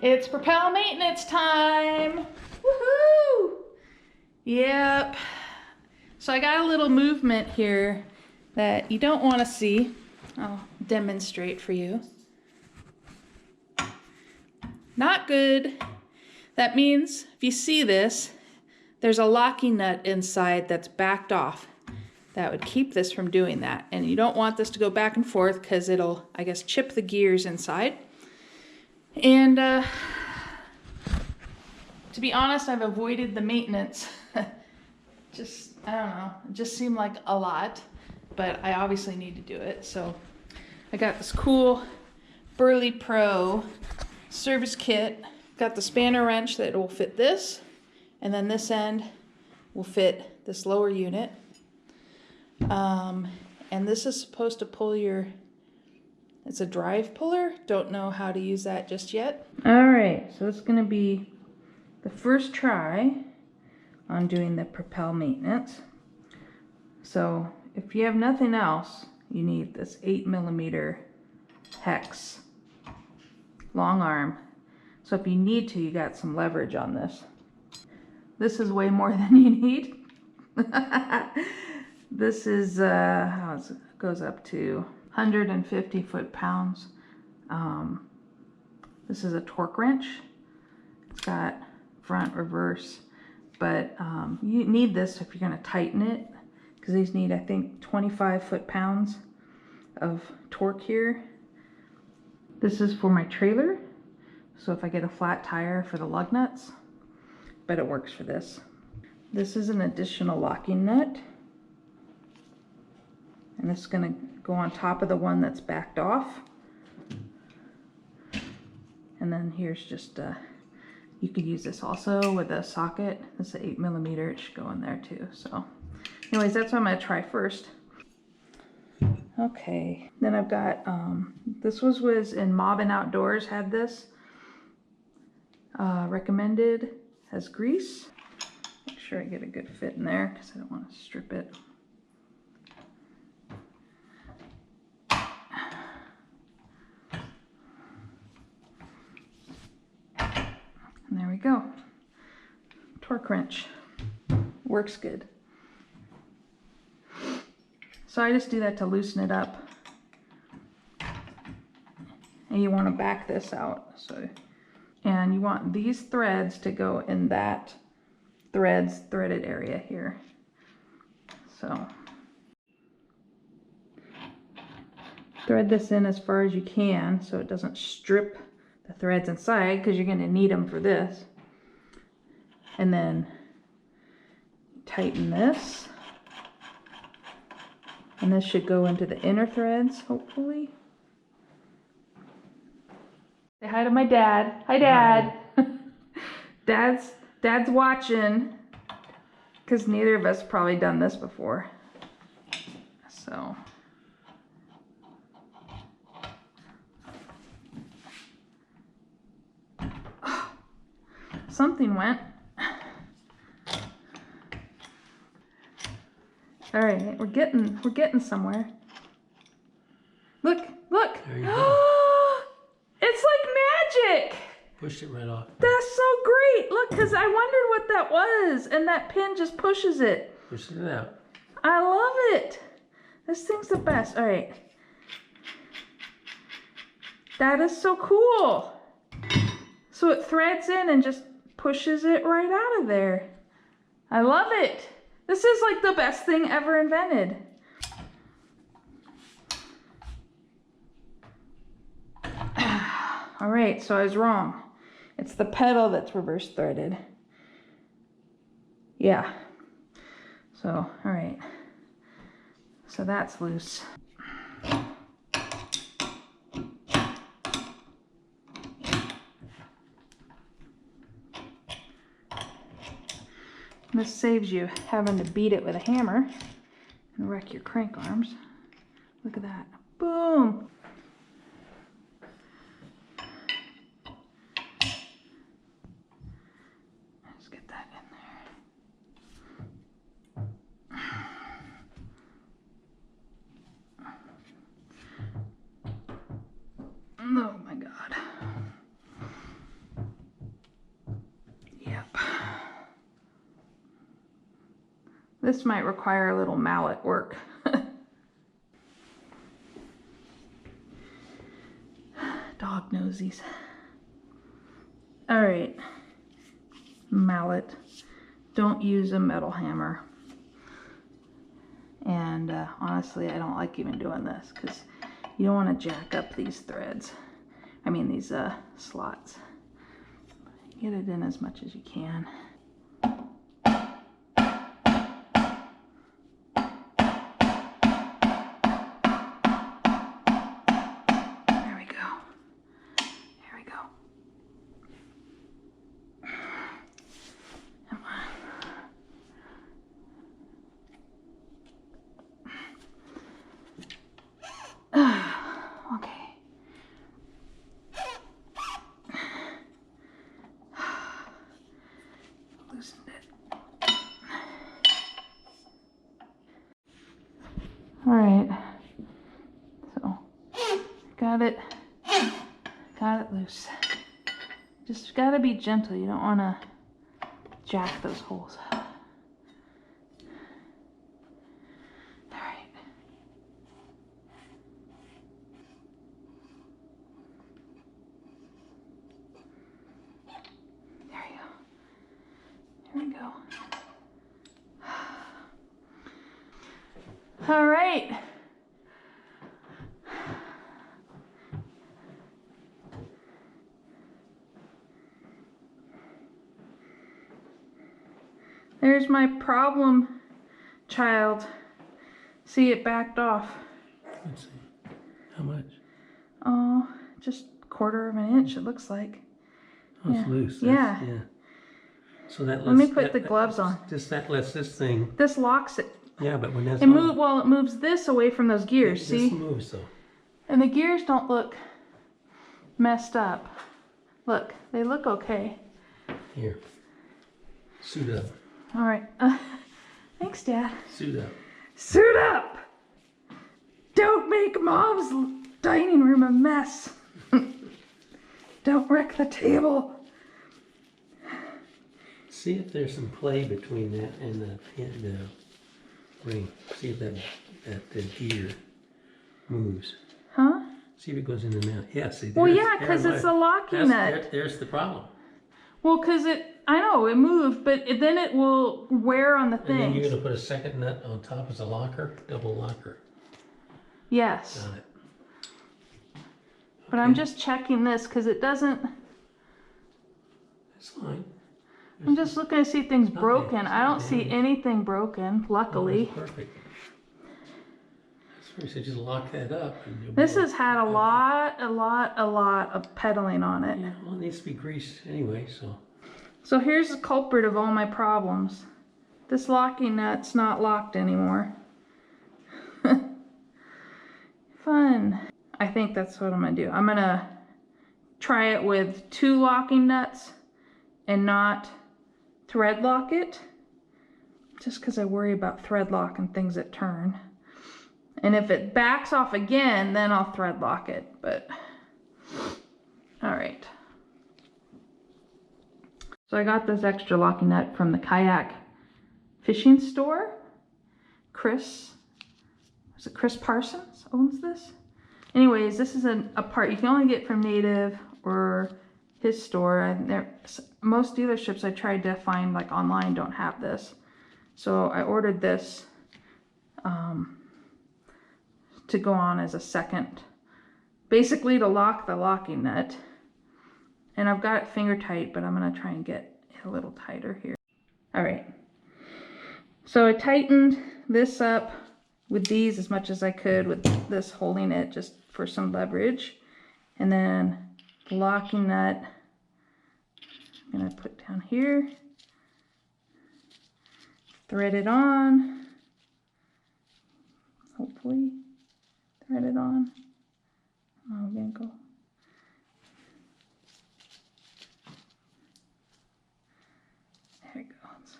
It's Propel maintenance time. Woohoo! Yep. So I got a little movement here that you don't want to see. I'll demonstrate for you. Not good. That means if you see this, there's a locking nut inside that's backed off. That would keep this from doing that. And you don't want this to go back and forth because it'll, I guess, chip the gears inside. And to be honest, I've avoided the maintenance. Just, I don't know, it just seemed like a lot, but I obviously need to do it. So I got this cool Burley Pro service kit. Got the spanner wrench that will fit this, and then this end will fit this lower unit. And this is supposed to pull your, it's a drive puller. Don't know how to use that just yet. All right, so it's gonna be the first try on doing the Propel maintenance. So if you have nothing else, you need this 8mm hex, long arm. So if you need to, you got some leverage on this. This is way more than you need. This is, how it goes up to 150 foot-pounds. This is a torque wrench. It's got front, reverse, but you need this if you're gonna tighten it, because these need, I think, 25 foot-pounds of torque here. This is for my trailer, so if I get a flat tire for the lug nuts, but it works for this. This is an additional locking nut, and it's gonna go on top of the one that's backed off. And then here's just you could use this also with a socket. This is 8mm, it should go in there too. So anyways, that's what I'm gonna try first. Okay, then I've got, this was in Mobbin Outdoors, had this. Recommended, has grease. Make sure I get a good fit in there because I don't want to strip it. And there we go. Torque wrench. Works good. So I just do that to loosen it up. And you want to back this out. So, and you want these threads to go in that threaded area here. So thread this in as far as you can so it doesn't strip the threads inside, because you're going to need them for this. And then tighten this, and this should go into the inner threads, hopefully. Say hi to my dad. Hi, Dad. Hi. Dad's watching, because neither of us probably done this before. So something went. All right, we're getting somewhere. Look. There you go. It's like magic. Pushed it right off. That's so great. Look, because I wondered what that was, and that pin just pushes it. Pushes it out. I love it. This thing's the best. All right. That is so cool. So it threads in and just pushes it right out of there. I love it. This is like the best thing ever invented. All right, so I was wrong. It's the pedal that's reverse threaded. Yeah. So, all right. So that's loose. This saves you having to beat it with a hammer and wreck your crank arms. Look at that. Boom! Let's get that in there. Oh my God. This might require a little mallet work. Dog nosies. All right, mallet. Don't use a metal hammer. And honestly, I don't like even doing this because you don't want to jack up these threads. I mean these slots. Get it in as much as you can. There we go. There we go. Come on. Okay. Loosened it. All right. So, got it loose. Just gotta be gentle. You don't want to jack those holes. All right. There you go. There we go. All right. There's my problem child. See, it backed off. Let's see. How much? Oh, just 1/4 of an inch it looks like. Oh, it's Yeah. loose. Yeah. Yeah. So that lets, Let me put the gloves on. That lets this thing. This locks it. Yeah, but when that's It moves this away from those gears, see? This moves though. And the gears don't look messed up. Look, they look okay. Here. Suit up. All right. Thanks, Dad. Suit up. Suit up! Don't make Mom's dining room a mess. Don't wreck the table. See if there's some play between that and the ring. See if that the gear moves. Huh? See if it goes in and out. Yeah, see. Well, yeah, because it's a locking nut. There's the problem. Well, because I know, it moved, but then it will wear on the And then you're things. going to put a second nut on top as a locker, double locker. Yes. Got it. But I'm just checking this because it doesn't. That's fine. I'm just looking to see if things Okay, broken. it's I don't not see damaged. anything broken, Oh, luckily. that's perfect. That's where you said just lock that up. And you'll This be has had a lot of pedaling on it. Yeah, well, it needs to be greased anyway, so. So here's the culprit of all my problems. This locking nut's not locked anymore. Fun. I think that's what I'm gonna do. I'm gonna try it with 2 locking nuts and not thread lock it. Just because I worry about thread lock and things that turn. And if it backs off again, then I'll thread lock it, but all right. So I got this extra locking nut from the Kayak fishing store. Chris Parsons owns this? Anyways, this is a part you can only get from Native or his store. And most dealerships I tried to find like online don't have this. So I ordered this to go on as a second, basically to lock the locking nut. And I've got it finger tight, but I'm gonna try and get it a little tighter here. All right. So I tightened this up with these as much as I could with this holding it just for some leverage. And then the locking nut, I'm gonna put down here, thread it on, hopefully thread it on. Oh, I'm gonna go. There it goes.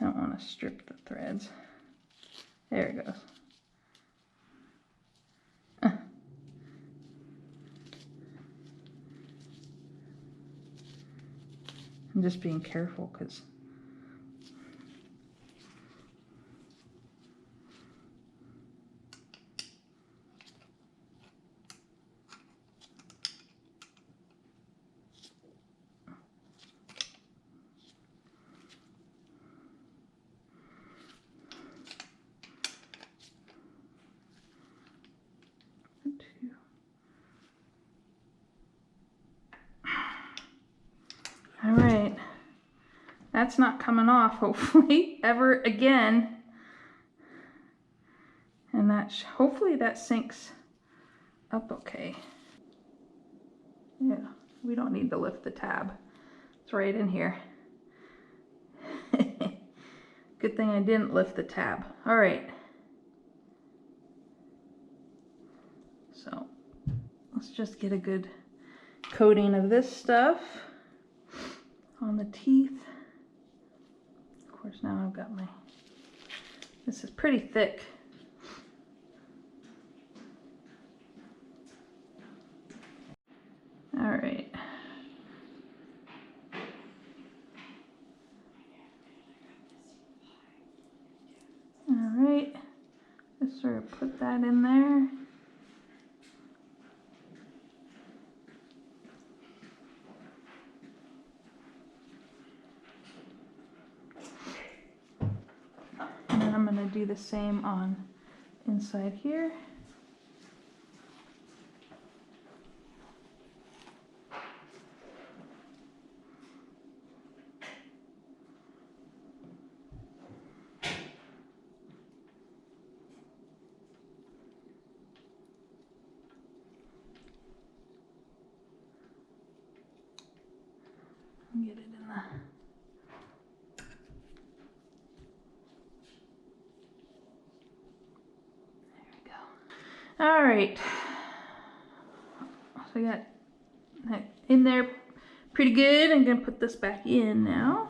I don't want to strip the threads. There it goes. I'm just being careful because 2. All right. That's not coming off, hopefully, ever again. And that, hopefully that sinks up okay. Yeah, we don't need to lift the tab. It's right in here. Good thing I didn't lift the tab. All right. So let's just get a good coating of this stuff on the teeth. Of course, now I've got my, this is pretty thick. All right. All right. Just sort of put that in there. And then I'm going to do the same on inside here. Get it in the, there we go. All right, so I got that in there pretty good. I'm gonna put this back in now.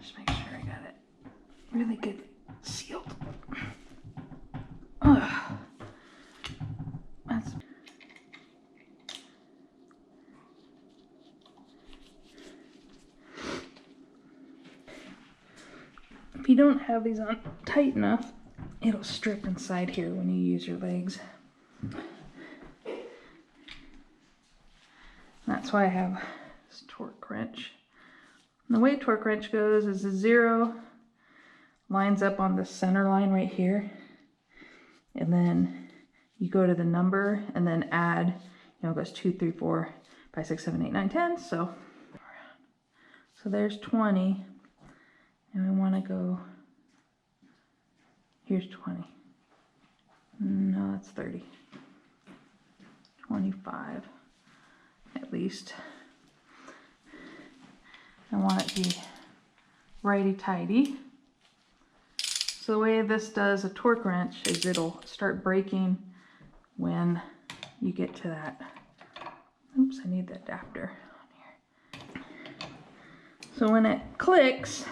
Just make sure I got it really good sealed. Ugh. That's if you don't have these on tight enough, it'll strip inside here when you use your legs. That's why I have this torque wrench. And the way torque wrench goes is the 0 lines up on the center line right here. And then you go to the number and then add, it goes 2, 3, 4, 5, 6, 7, 8, 9, 10. So there's 20. And we want to go, here's 20. No, that's 30. 25 at least. I want it to be righty-tighty. So the way this does a torque wrench is it'll start braking when you get to that. Oops, I need the adapter on here. So when it clicks,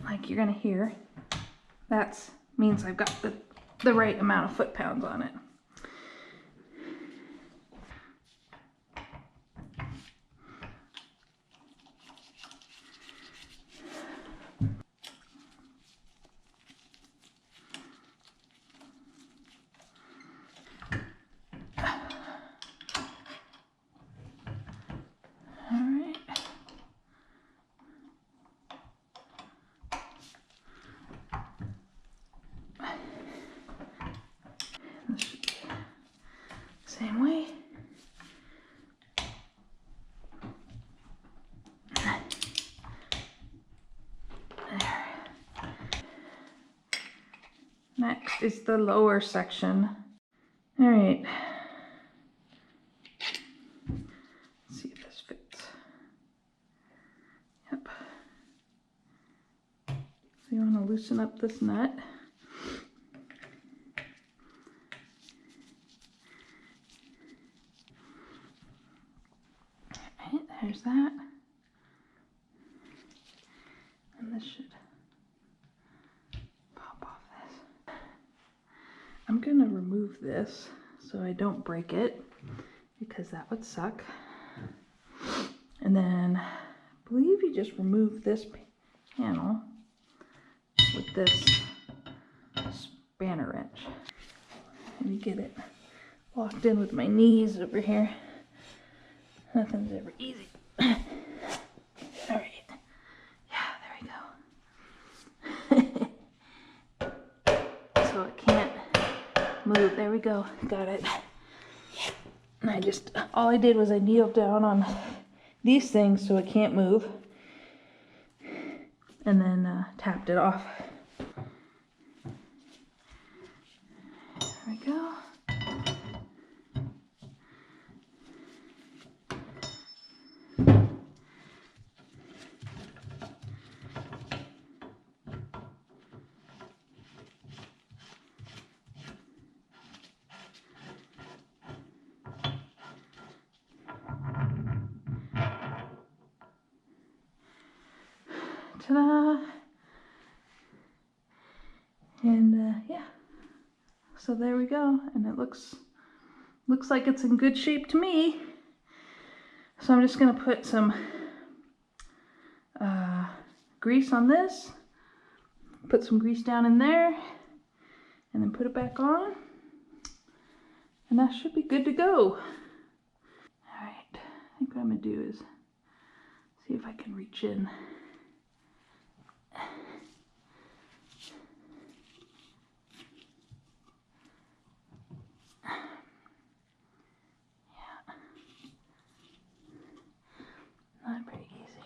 like you're gonna hear, that means I've got the right amount of foot-pounds on it. Same way. There. Next is the lower section. All right. Let's see if this fits. Yep. So you want to loosen up this nut. There's that. And this should pop off this. I'm gonna remove this so I don't break it because that would suck. And then I believe you just remove this panel with this spanner wrench. Let me get it locked in with my knees over here. Nothing's ever easy. All right. Yeah, there we go. So it can't move. There we go. Got it. And all I did was I kneeled down on these things so it can't move. And then tapped it off. There we go. Ta-da! And yeah, so there we go. And it looks like it's in good shape to me. So I'm just gonna put some grease on this, put some grease down in there, and then put it back on. And that should be good to go. All right, I think what I'm gonna do is see if I can reach in. Not pretty easy.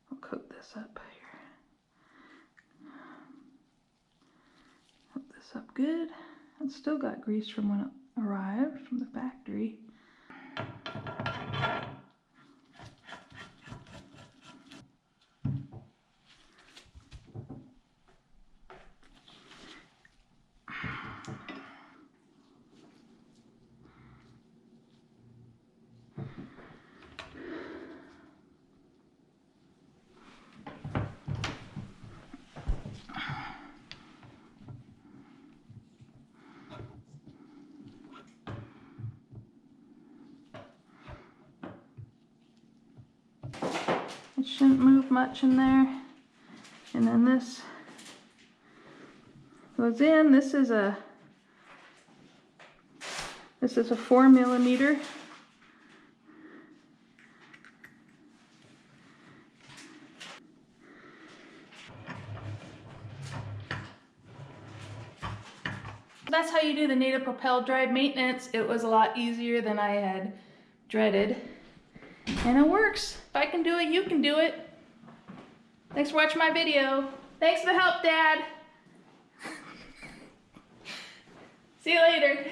We'll coat this up here. Coat this up good. It's still got grease from when it arrived from the factory. It shouldn't move much in there. And then this goes in. This is a 4mm. That's how you do the native Propel drive maintenance. It was a lot easier than I had dreaded. And it works. If I can do it, you can do it. Thanks for watching my video. Thanks for the help, Dad. See you later.